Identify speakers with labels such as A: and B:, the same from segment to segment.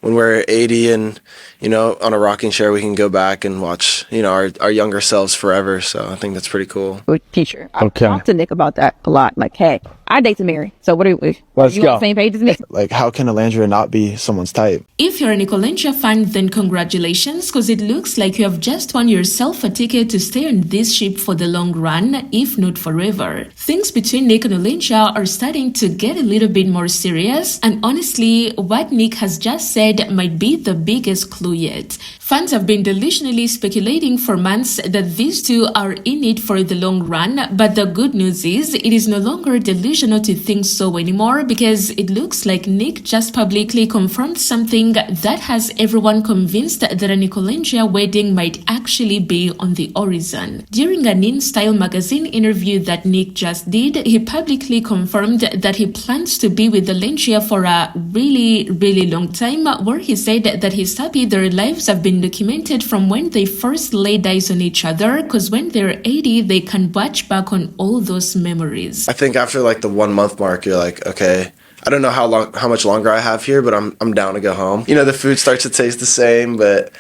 A: when we're 80 and, on a rocking chair, we can go back and watch, our younger selves forever. So I think that's pretty cool.
B: Future. I've talked to Nic about that a lot. Like, hey, I date to marry. So what are we?
C: Let's
B: you
C: go.
B: On the same page as me?
C: Like, how can Olandria not be someone's type?
D: If you're a Nic Olandria fan, then congratulations, because it looks like you have just won yourself a ticket to stay on this ship for the long run, if not forever. Things between Nic and Olandria are starting to get a little bit more serious, and honestly, what Nic has just said might be the biggest clue yet. Fans have been delusionally speculating for months that these two are in it for the long run, but the good news is it is no longer delusional to think so anymore, because it looks like Nic just publicly confirmed something that has everyone convinced that a Nic Olandria wedding might actually be on the horizon. During an InStyle magazine interview that Nic just did, he publicly confirmed that he plans to be with Olandria for a really, really long time, where he said that he's happy their lives have been documented from when they first laid eyes on each other, because when they're 80, they can watch back on all those memories.
A: I think after like the 1 month mark, you're like, okay, I don't know how much longer I have here, but I'm down to go home. The food starts to taste the same, but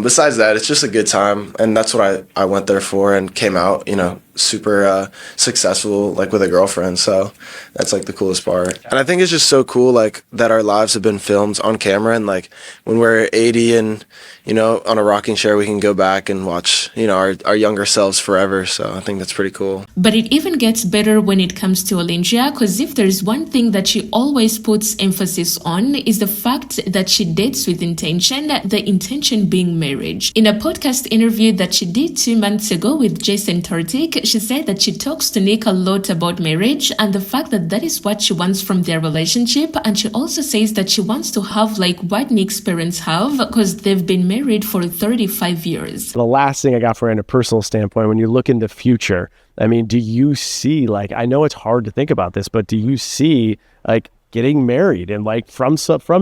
A: besides that, it's just a good time, and that's what I went there for, and came out, super successful, like with a girlfriend. So that's like the coolest part. And I think it's just so cool, like that our lives have been filmed on camera, and like when we're 80 and, on a rocking chair, we can go back and watch, our younger selves forever. So I think that's pretty cool.
D: But it even gets better when it comes to Olandria, because if there's one thing that she always puts emphasis on is the fact that she dates with intention, the intention being marriage. In a podcast interview that she did 2 months ago with Jason Tartik, she said that she talks to Nic a lot about marriage and the fact that that is what she wants from their relationship, and she also says that she wants to have like what Nic's parents have, because they've been married for 35 years.
E: The last thing I got for her in a personal standpoint, when you look in the future, I mean, do you see, like, I know it's hard to think about this, but do you see like getting married and like from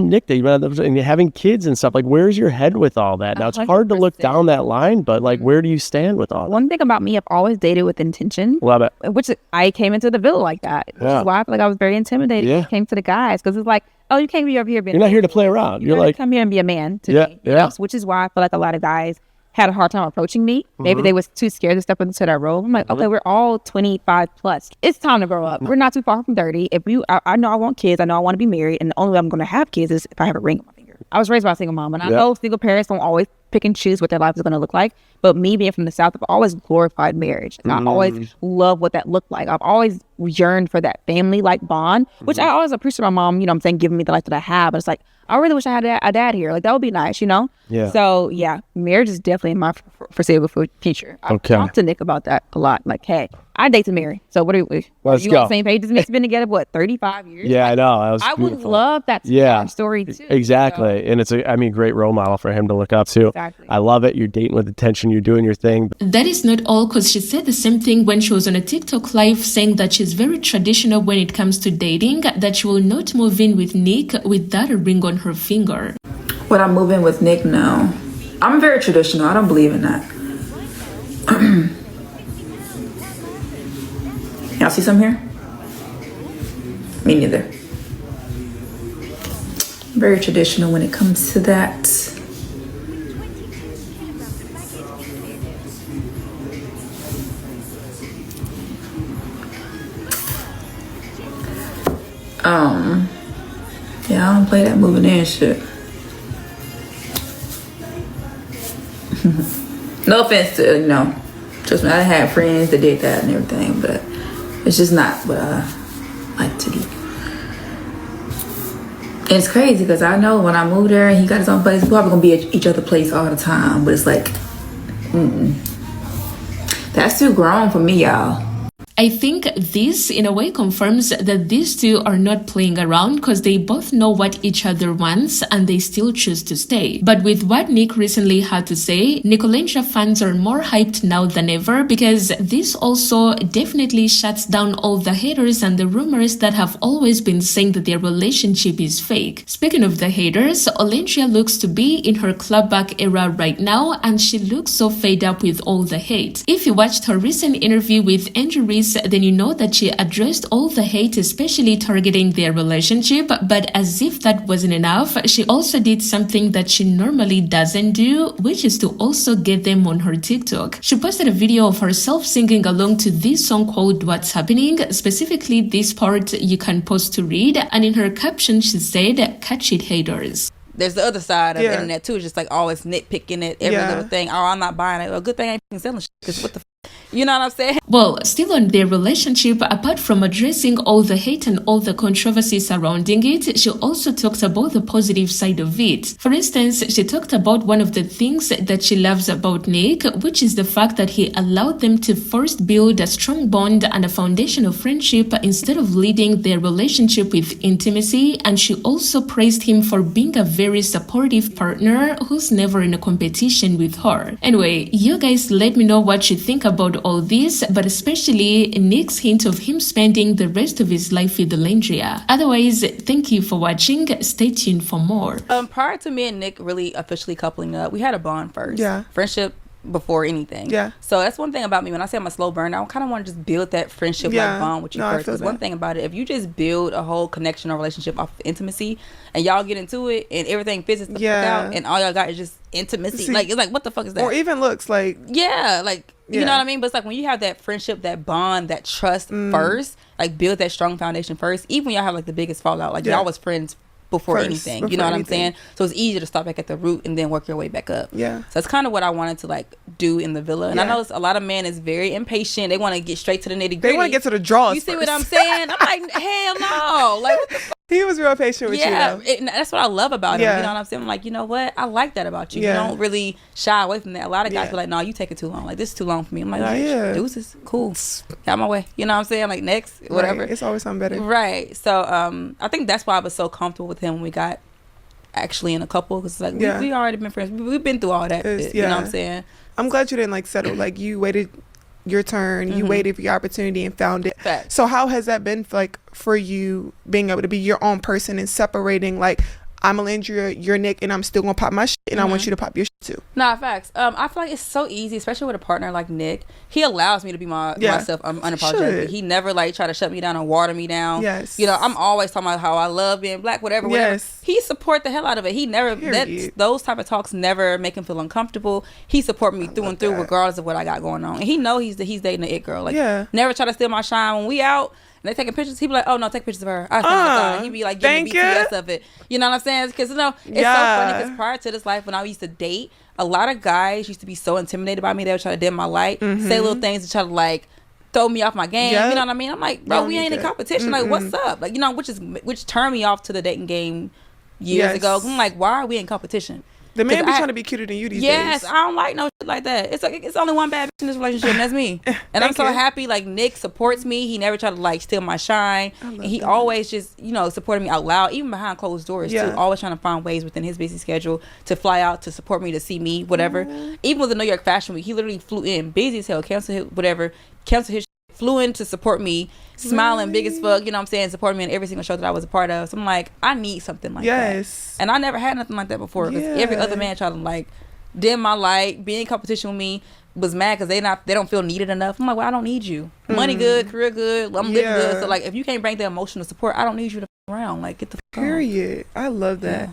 E: Nic and having kids and stuff? Like, where's your head with all that? Now, it's hard to look down that line, but like, where do you stand with all that?
B: One thing about me, I've always dated with intention.
E: Love it.
B: Which I came into the villa like that, which is why I feel like I was very intimidated when it came to the guys, because it's like, oh, you can't be over here being.
E: You're not here to play around. You're like,
B: come here and be a man to me. Which is why I feel like a lot of guys had a hard time approaching me. Maybe they was too scared to step into that role. I'm like, okay, we're all 25 plus. It's time to grow up. We're not too far from 30. I know I want kids. I know I want to be married. And the only way I'm going to have kids is if I have a ring on my finger. I was raised by a single mom. And I know single parents don't always pick and choose what their life is going to look like. But me being from the South, I've always glorified marriage. And I always loved what that looked like. I've always yearned for that family-like bond, which I always appreciate my mom, giving me the life that I have. But it's like, I really wish I had a dad here. Like, that would be nice,
E: Yeah.
B: So, yeah, marriage is definitely in my foreseeable future. I've talked to Nic about that a lot. Like, hey, I date to marry. So what are we?
E: Let's
B: you
E: go.
B: on the same page as me? It's been together, what, 35 years?
E: Yeah, I know. That was
B: I would
E: beautiful.
B: love that story, too.
E: Exactly.
B: So.
E: And it's great role model for him to look up to.
B: Exactly.
E: I love it. You're dating with intention. You're doing your thing.
D: That is not all, because she said the same thing when she was on a TikTok live, saying that she's very traditional when it comes to dating, that she will not move in with Nic without a ring on her finger.
F: Would I move in with Nic? No. I'm very traditional. I don't believe in that. Y'all see some here? Me neither. Very traditional when it comes to that. Yeah, I don't play that moving in shit. No offense to, trust me, I had friends that did that and everything, but it's just not what I like to do. And it's crazy because I know when I moved there and he got his own place, we're probably gonna be at each other's place all the time, but it's like, that's too grown for me, y'all.
D: I think this, in a way, confirms that these two are not playing around, because they both know what each other wants and they still choose to stay. But with what Nic recently had to say, Nic Olandria fans are more hyped now than ever, because this also definitely shuts down all the haters and the rumors that have always been saying that their relationship is fake. Speaking of the haters, Olandria looks to be in her clubback era right now, and she looks so fed up with all the hate. If you watched her recent interview with Andrew Reese this, then you know that she addressed all the hate, especially targeting their relationship. But as if that wasn't enough, she also did something that she normally doesn't do, which is to also get them on her TikTok. She posted a video of herself singing along to this song called What's Happening, specifically this part you can pause to read, and in her caption she said, "Catch it, haters."
F: There's the other side of the internet too, just like always nitpicking it, every little thing. Oh, I'm not buying it. Well, good thing I ain't fucking selling shit, because what the you know what I'm saying?
D: Well, still on their relationship, apart from addressing all the hate and all the controversy surrounding it, she also talked about the positive side of it. For instance, she talked about one of the things that she loves about Nic, which is the fact that he allowed them to first build a strong bond and a foundation of friendship instead of leading their relationship with intimacy. And she also praised him for being a very supportive partner who's never in a competition with her. Anyway, you guys let me know what you think about all this, but especially Nic's hint of him spending the rest of his life with Olandria. Otherwise, thank you for watching. Stay tuned for more.
F: Prior to me and Nic really officially coupling up, we had a bond first.
G: Yeah.
F: Friendship before anything.
G: Yeah.
F: So that's one thing about me. When I say I'm a slow burner, I kind of want to just build that friendship like bond with you first. Because one thing about it, if you just build a whole connection or relationship off of intimacy, and y'all get into it and everything fizzes the fuck out, and all y'all got is just intimacy, like it's like, what the fuck is that?
G: Or even looks like
F: you know what I mean? But it's like when you have that friendship, that bond, that trust first, like build that strong foundation first, even when y'all have like the biggest fallout, like y'all was friends before anything, you know what I'm saying? So it's easier to start back at the root and then work your way back up. So that's kind of what I wanted to like do in the villa. And I know a lot of men is very impatient. They want to get straight to the nitty gritty.
G: They want to get to the draws.
F: You see what I'm saying? I'm like, hell no. Like, what the fuck?
G: He was real patient with you though.
F: That's what I love about him. You know what I'm saying? I'm like, you know what? I like that about you. You don't really shy away from that. A lot of guys be like, no, you take it too long. Like, this is too long for me. I'm like, deuces, cool. Got my way. You know what I'm saying? Like, next, whatever.
G: Right. It's always something better.
F: Right. So I think that's why I was so comfortable with him when we got actually in a couple, because like we already been friends. We've been through all that. You know what I'm saying?
G: I'm glad you didn't like settle. Like, you waited your turn, you waited for your opportunity and found it.
F: Fact.
G: So how has that been for you being able to be your own person and separating, like, I'm Olandria, you're Nic, and I'm still gonna pop my shit, and I want you to pop your shit too?
F: Nah, facts. I feel like it's so easy, especially with a partner like Nic. He allows me to be myself. I'm unapologetic. He never like try to shut me down or water me down.
G: Yes.
F: You know, I'm always talking about how I love being black, whatever.
G: Yes.
F: He support the hell out of it. He never those type of talks never make him feel uncomfortable. He support me through and through, regardless of what I got going on. And he know he's dating the it girl. Like, never try to steal my shine when we out. And they taking pictures, he be like, oh no, take pictures of her. I stand outside. He be like giving me BTS of it. You know what I'm saying? Because, you know, it's so funny, because prior to this life, when I used to date, a lot of guys used to be so intimidated by me. They would try to dim my light, say little things to try to like throw me off my game. You know what I mean? I'm like, bro, we ain't in competition. Like, what's up? Like, you know, which turned me off to the dating game years ago. I'm like, why are we in competition?
G: The man be trying to be cuter than you these days.
F: Yes, I don't like no shit like that. It's like, it's only one bad bitch in this relationship, and that's me. And I'm so happy, like, Nic supports me. He never tried to like steal my shine. And he always just, you know, supported me out loud, even behind closed doors too. Always trying to find ways within his busy schedule to fly out to support me, to see me, whatever. Even with the New York Fashion Week, he literally flew in, busy as hell, canceled his flew in to support me, smiling big as fuck, you know what I'm saying, supporting me in every single show that I was a part of. So I'm like, I need something like that. And I never had nothing like that before, because every other man tried to like dim my light, be in competition with me, was mad because they don't feel needed enough. I'm like, well, I don't need you. Money good, career good, I'm living good. So like, if you can't bring the emotional support, I don't need you to around. Like, get the fuck on.
G: Period. I love that.